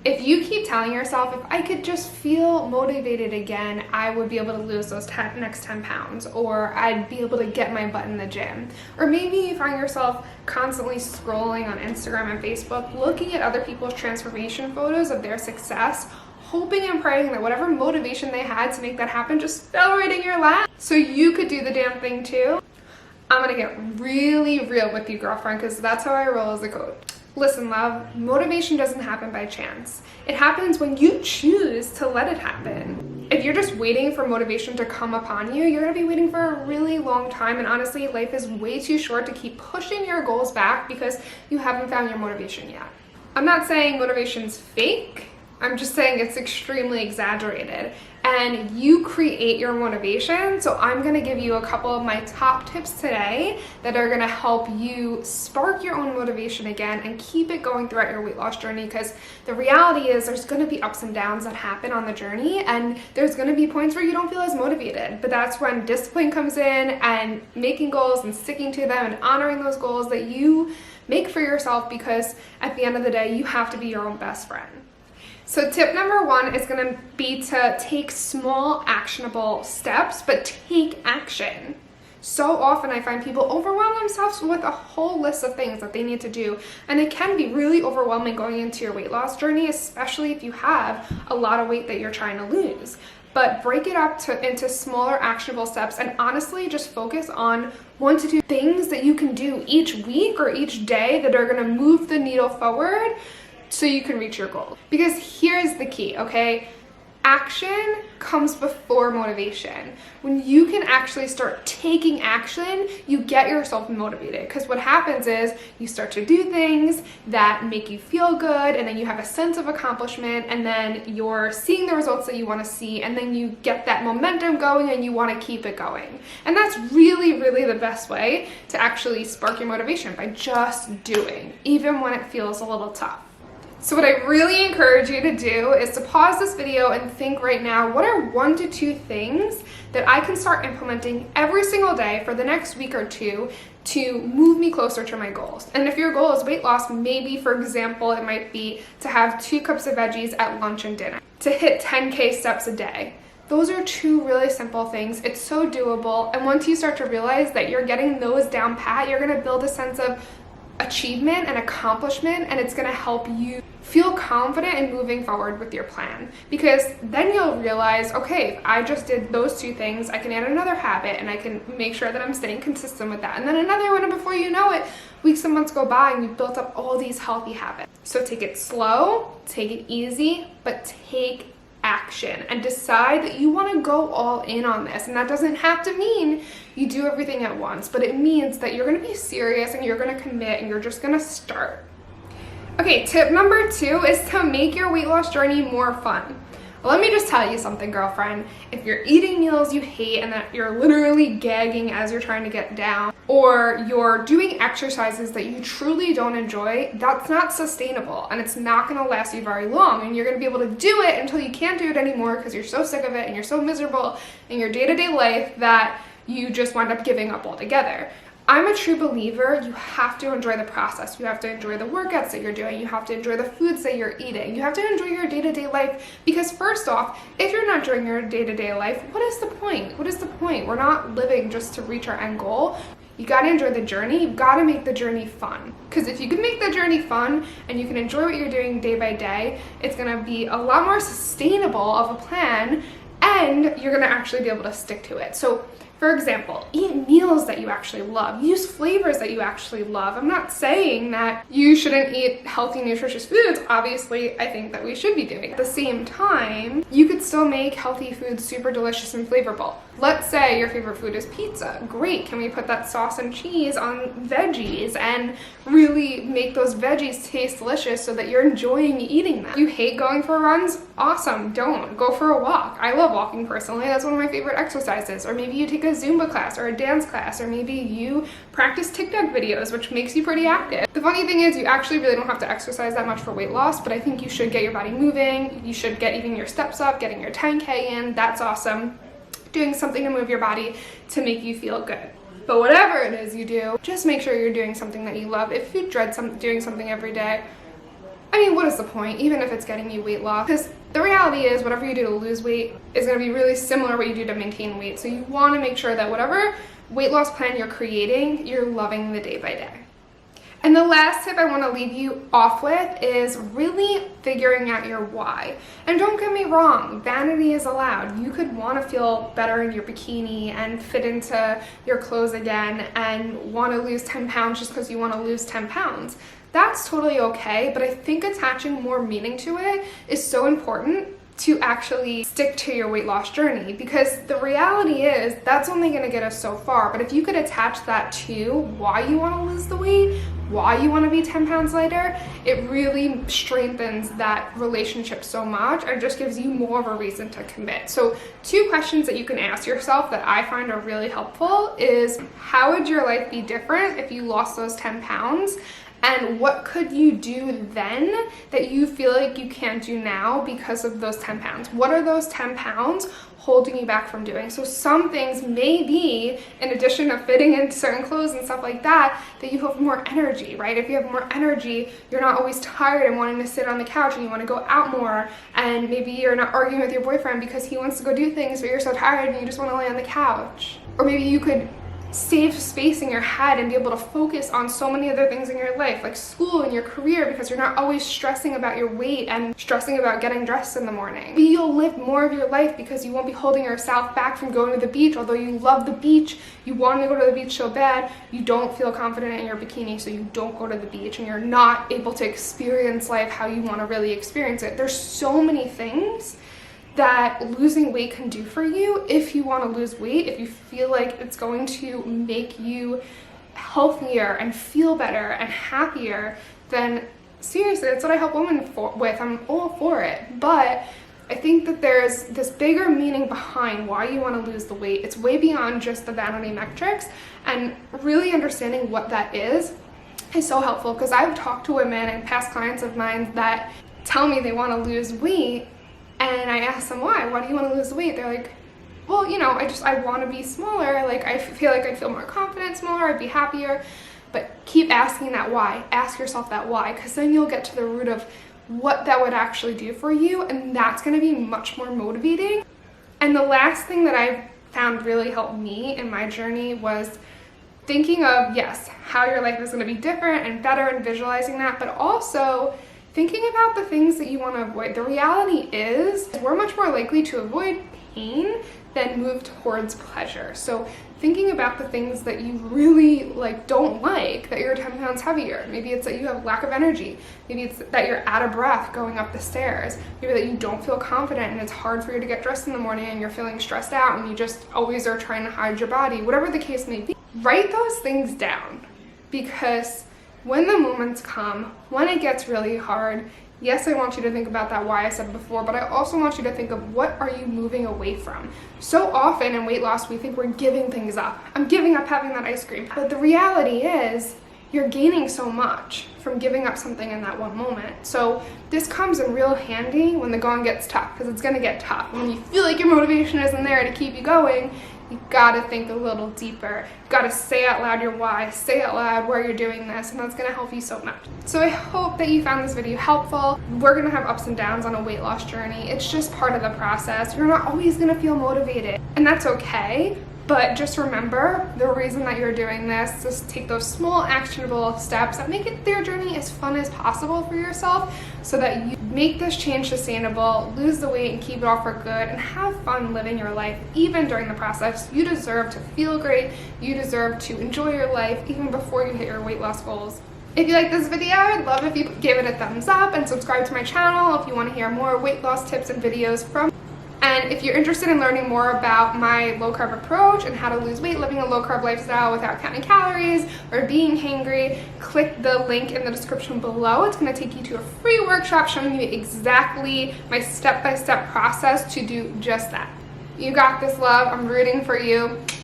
If you keep telling yourself, if I could just feel motivated again, I would be able to lose those next 10 pounds, or I'd be able to get my butt in the gym. Or maybe you find yourself constantly scrolling on Instagram and Facebook, looking at other people's transformation photos of their success, hoping and praying that whatever motivation they had to make that happen just fell right in your lap so you could do the damn thing too. I'm gonna get really real with you, girlfriend, because that's how I roll as a coach. Listen, love, motivation doesn't happen by chance. It happens when you choose to let it happen. If you're just waiting for motivation to come upon you, you're gonna be waiting for a really long time, and honestly, life is way too short to keep pushing your goals back because you haven't found your motivation yet. I'm not saying motivation's fake, I'm just saying it's extremely exaggerated. And you create your motivation. So I'm gonna give you a couple of my top tips today that are gonna help you spark your own motivation again and keep it going throughout your weight loss journey, because the reality is there's gonna be ups and downs that happen on the journey, and there's gonna be points where you don't feel as motivated. But that's when discipline comes in, and making goals and sticking to them and honoring those goals that you make for yourself, because at the end of the day, you have to be your own best friend. So tip number one is going to be to take small actionable steps, but take action. So often I find people overwhelm themselves with a whole list of things that they need to do, and it can be really overwhelming going into your weight loss journey, especially if you have a lot of weight that you're trying to lose. But break it up into smaller actionable steps, and honestly just focus on 1 to 2 things that you can do each week or each day that are going to move the needle forward so you can reach your goal. Because here's the key, okay? Action comes before motivation. When you can actually start taking action, you get yourself motivated. Because what happens is you start to do things that make you feel good, and then you have a sense of accomplishment, and then you're seeing the results that you want to see, and then you get that momentum going and you want to keep it going. And that's really, really the best way to actually spark your motivation, by just doing, even when it feels a little tough. So what I really encourage you to do is to pause this video and think right now, what are 1 to 2 things that I can start implementing every single day for the next week or two to move me closer to my goals? And if your goal is weight loss, maybe, for example, it might be to have 2 cups of veggies at lunch and dinner, to hit 10K steps a day. Those are 2 really simple things. It's so doable. And once you start to realize that you're getting those down pat, you're gonna build a sense of achievement and accomplishment, and it's going to help you feel confident in moving forward with your plan. Because then you'll realize, okay, if I just did those 2 things, I can add another habit, and I can make sure that I'm staying consistent with that, and then another one, and before you know it, weeks and months go by and you've built up all these healthy habits. So take it slow, take it easy, but take action, and decide that you want to go all in on this. And that doesn't have to mean you do everything at once, but it means that you're going to be serious and you're going to commit and you're just going to start. Okay, tip number 2 is to make your weight loss journey more fun. Let me just tell you something, girlfriend. If you're eating meals you hate and that you're literally gagging as you're trying to get down, or you're doing exercises that you truly don't enjoy, that's not sustainable, and it's not going to last you very long, and you're going to be able to do it until you can't do it anymore because you're so sick of it and you're so miserable in your day-to-day life that you just wind up giving up altogether. I'm a true believer, you have to enjoy the process. You have to enjoy the workouts that you're doing. You have to enjoy the foods that you're eating. You have to enjoy your day-to-day life, because first off, if you're not enjoying your day-to-day life, what is the point? What is the point? We're not living just to reach our end goal. You gotta enjoy the journey. You've gotta make the journey fun. Because if you can make the journey fun and you can enjoy what you're doing day by day, it's gonna be a lot more sustainable of a plan, and you're gonna actually be able to stick to it. So, for example, eat meals that you actually love. Use flavors that you actually love. I'm not saying that you shouldn't eat healthy, nutritious foods. Obviously, I think that we should be doing it. At the same time, you could still make healthy foods super delicious and flavorful. Let's say your favorite food is pizza. Great, can we put that sauce and cheese on veggies and really make those veggies taste delicious so that you're enjoying eating them? You hate going for runs? Awesome, don't. Go for a walk. I love walking personally. That's one of my favorite exercises. Or maybe you take a Zumba class or a dance class, or maybe you practice TikTok videos, which makes you pretty active. The funny thing is you actually really don't have to exercise that much for weight loss, but I think you should get your body moving. You should get even your steps up, getting your 10K in. That's awesome. Doing something to move your body to make you feel good. But whatever it is you do, just make sure you're doing something that you love. If you dread doing something every day, I mean, what is the point, even if it's getting you weight loss? Because the reality is whatever you do to lose weight is going to be really similar to what you do to maintain weight. So you want to make sure that whatever weight loss plan you're creating, you're loving the day by day. And the last tip I want to leave you off with is really figuring out your why. And don't get me wrong, vanity is allowed. You could want to feel better in your bikini and fit into your clothes again and want to lose 10 pounds just because you want to lose 10 pounds. That's totally okay, but I think attaching more meaning to it is so important to actually stick to your weight loss journey, because the reality is that's only going to get us so far. But if you could attach that to why you want to lose the weight, why you want to be 10 pounds lighter, it really strengthens that relationship so much and just gives you more of a reason to commit. So 2 questions that you can ask yourself that I find are really helpful is, how would your life be different if you lost those 10 pounds? And what could you do then that you feel like you can't do now because of those 10 pounds? What are those 10 pounds holding you back from doing? So some things may be, in addition to fitting into certain clothes and stuff like that, that you have more energy, right? If you have more energy, you're not always tired and wanting to sit on the couch and you want to go out more, and maybe you're not arguing with your boyfriend because he wants to go do things, but you're so tired and you just want to lay on the couch. Or maybe you could save space in your head and be able to focus on so many other things in your life, like school and your career, because you're not always stressing about your weight and stressing about getting dressed in the morning. Maybe you'll live more of your life because you won't be holding yourself back from going to the beach. Although you love the beach, you want to go to the beach so bad, you don't feel confident in your bikini, so you don't go to the beach, and you're not able to experience life how you want to really experience it. There's so many things that losing weight can do for you if you want to lose weight, if you feel like it's going to make you healthier and feel better and happier. Then seriously, that's what I help women with. I'm all for it. But I think that there's this bigger meaning behind why you want to lose the weight. It's way beyond just the vanity metrics, and really understanding what that is so helpful, because I've talked to women and past clients of mine that tell me they want to lose weight. And I ask them why do you want to lose weight? They're like, well, you know, I want to be smaller. Like, I feel like I'd feel more confident smaller, I'd be happier. But keep asking that why. Ask yourself that why, because then you'll get to the root of what that would actually do for you, and that's going to be much more motivating. And the last thing that I've found really helped me in my journey was thinking of, yes, how your life is going to be different and better, and visualizing that, but also thinking about the things that you want to avoid. The reality is we're much more likely to avoid pain than move towards pleasure. So thinking about the things that you really don't like, that you're 10 pounds heavier. Maybe it's that you have lack of energy. Maybe it's that you're out of breath going up the stairs. Maybe that you don't feel confident and it's hard for you to get dressed in the morning and you're feeling stressed out and you just always are trying to hide your body. Whatever the case may be, write those things down, because when the moments come, when it gets really hard, yes, I want you to think about that why I said before, but I also want you to think of what are you moving away from. So often in weight loss, we think we're giving things up. I'm giving up having that ice cream. But the reality is you're gaining so much from giving up something in that one moment. So this comes in real handy when the going gets tough, because it's going to get tough. When you feel like your motivation isn't there to keep you going, you gotta think a little deeper. You gotta say out loud your why, say out loud why you're doing this, and that's gonna help you so much. So I hope that you found this video helpful. We're gonna have ups and downs on a weight loss journey. It's just part of the process. You're not always gonna feel motivated, and that's okay. But just remember, the reason that you're doing this is to take those small actionable steps that make it their journey as fun as possible for yourself, so that you make this change sustainable, lose the weight and keep it off for good, and have fun living your life even during the process. You deserve to feel great. You deserve to enjoy your life even before you hit your weight loss goals. If you like this video, I'd love if you gave it a thumbs up and subscribe to my channel if you want to hear more weight loss tips and videos from. And if you're interested in learning more about my low-carb approach and how to lose weight living a low-carb lifestyle without counting calories or being hangry, click the link in the description below. It's going to take you to a free workshop showing you exactly my step-by-step process to do just that. You got this, love. I'm rooting for you.